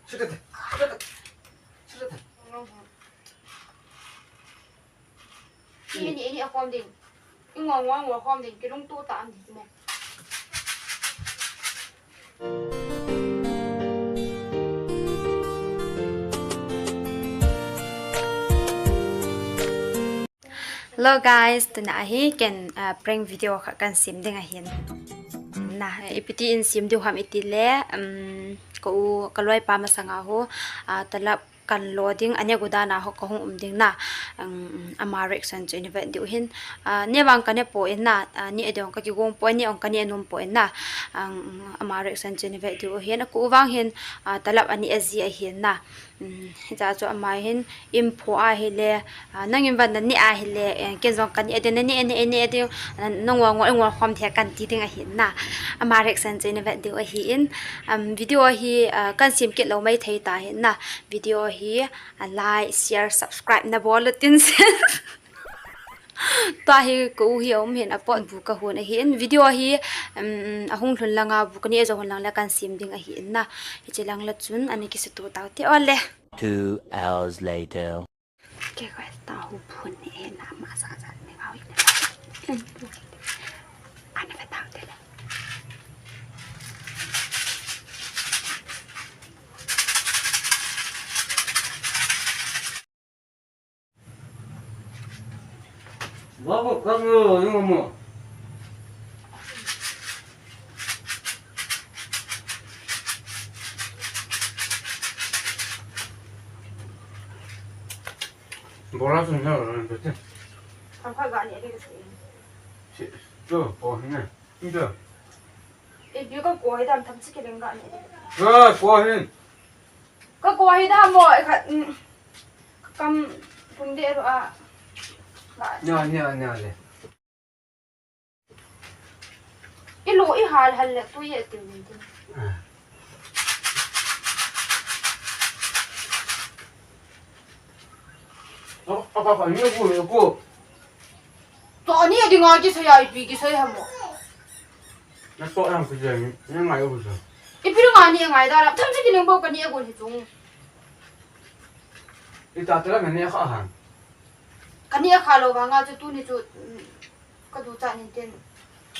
싫다. ini aku amding. Ngong aku amding cái đông tu tạm thì này. Hello guys, tonight can prank video kan sim dengan hin. Nah, ipiti in sim du ham itile ko kaloi pa masanga ho talab kan loading anya gudana ho ko hung ding na amarek san chu event du hin ne wang kan po in na ni edong ka ki gong po ni ong kan ni anum po in na amarek san chu event du hin ko wang hin talab ani azi a hin na ja chu amai hin impho a hele nang in van ni a hele ke jong kan eden ni ene ede nong wang ngwa khom the kan ti ding a hin na amarek san chu event du a hin video hi kan sim ke lo mai thei ta hin na video hi like share subscribe na bulletin sen ta hi ko hi om hin apon bu ka hun a hin video hi ahung thun langa bu kani zo hon lang la kan sim ding a hin na hi chelang la chun ani ki situ taw te ole 2 hours later. ke ko ta hu phun ni na ma sa sa ni ngau ni ana ba taw te le 뭐하고 가서 이거 뭐 뭐라서 내가 그러는데 Khoai gọi đi cái gì. 뭐 했네 힘들어 이거 거의 다 담치게 된 거 아니야? 고아hin 그 거의 다 뭐, 감 군대로 냐 일로 이 할래 또 얘 때문에. 아빠 이거 또 아니 어디 가기서야 비기서야 뭐. 나 또랑 그제 그냥 알고 보자 이 필요가 아니야 아이다라 탐지기 능복 거니 에고 해종. 이따 들어가면 내가 한 거니 가로 가가지고 돈이 좀 그도 자니텐.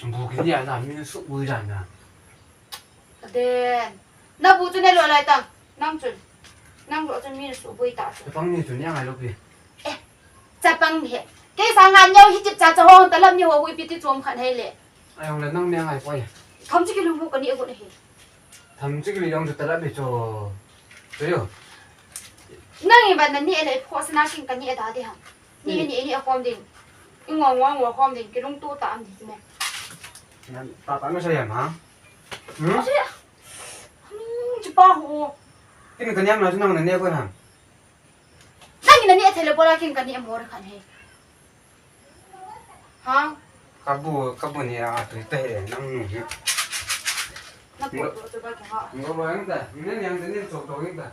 무기야 나 민수 보이잖아 네. 나 보존해 놓으라 땅. 남준. 남 어떤 민수 보이다. 방니 그냥 알고 비 자빵 해. cái sáng ngàn nhau hít chặt cho hôn ta làm nhiều hồi bị tí chuông khẩn hay lệ ai ông là năng ngang ai quay không chứ cái lồng bộ cái này này 담지기를 영주 따라비죠 왜요? năng bạn này này phô sinh sinh cái này đã đi hả? Này không đi, ngon không đi cái lồng tu tạm gì này? 난 따면서 해야 나? 응? chỉ bao hồ. 근데 그냥 나중에 내 거랑 năng này thấy là bao la cái này mua được khẩn hay? hả? 까부니야 그때 낭 nó cột cho ba cái họ. 이거 뭐 한다 이는 양들이 족족인다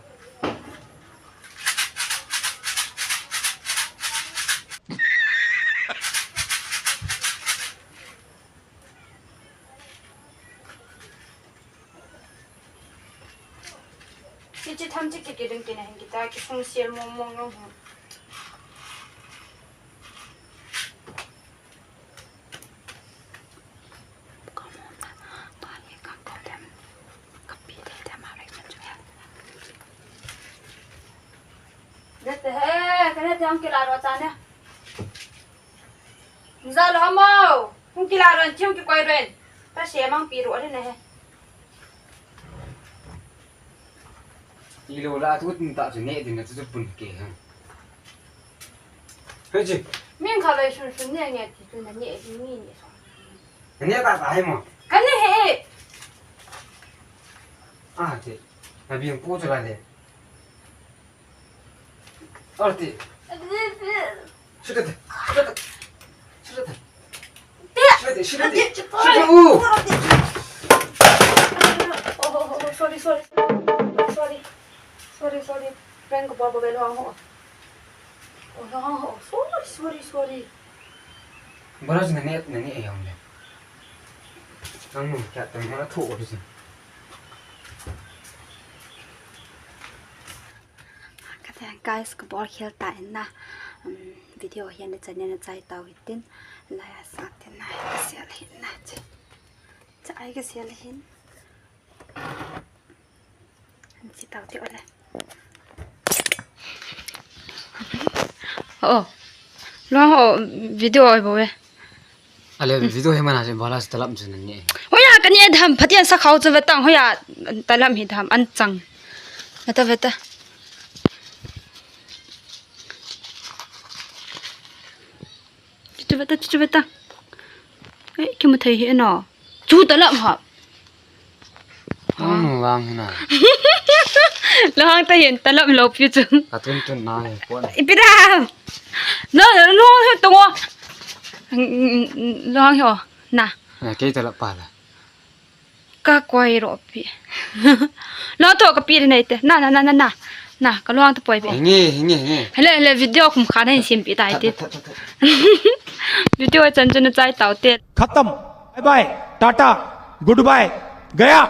이제 탐지기 기름 끼는 한 기다 그 송시에 멍멍 됐대 해 cái này thì không kêu là đồ chán nè giờ là không không kêu là rồi chiêu cái quay rồi ta sẽ mang pi rửa đây này 이로라 두고 따져 내 되는 저 분께 그렇지 mình khá về xuân xuân nhẹ nhẹ thì tôi là nhẹ thì nhẹ nhẹ 그냥 다 해뭐 cái này hệ 아, 네. 나 미용 꽂아야 돼. 어때? 싫은데. sorry friend của bố về hoang hộ sorry 뭐라 지는 내 형네. 너무 cat 때문에 하나 톡 어디서. guys ก็บอกเขียนตายนะวิดีโอเห็นในใจเนี่ยใจเตาหิตินลายสักเท่าไหนก็เสียเลยนะจะไอ้ก็เสียเลยหินอันที่เตาที่อะไรโอ้ลองวิดีโอไอ้บ่เว้ย อะไรวิดีโอให้มันอาจจะบาลาสตลับจุนนี่โอ้ยกันเนี่ยทำพัดยันสักเขาจะไปตั้งเฮ้ยตะลำหิทำอันจังเวทเวทจุดเวทเฮ้ยคิดมาเทียนเนาะจูตะลำฮะวางให้หน่อย แล้วห้องตะเห็นตะลำลบอยู่จัง กระตุ้นจนนายปวด อีปีดาวเนาะน้องตัวร้องเหรอน่ะ เนี่ยกี่ตลับปาละ ก็กวยรอพี่แล้วตัวก็ปีไหนเตะน่ะก็ร้องตะปอยไปงี้ให้เลยวิดีโอคุ้มค่าให้ซิมปีตายติวิดีโอจันใจเต่าเตะ खत्म bye bye tata goodbye गया